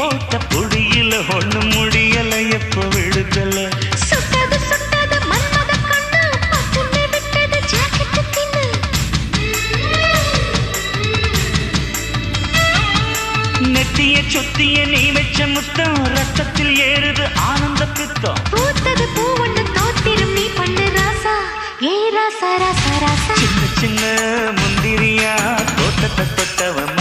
போட்ட புடியில ஒண்ணு முடியல எப்ப விடுதல சுட்டது சுட்டது மன்மத கண்ணு பட்டுன்னு விட்டது ஜாக்கெட்டு தின்னு நெத்திய சொத்திய நீ வச்ச முத்தம் ரத்தத்தில் ஏறுது ஆனந்த பித்தம் பூத்தது பூ ஒண்ணு தோத்திரும் நீ பண்ணு ராசா ஏ ராசா ராசா ராசா சின்ன சின்ன முந்திரியா தோட்டத்தை தொட்டவன்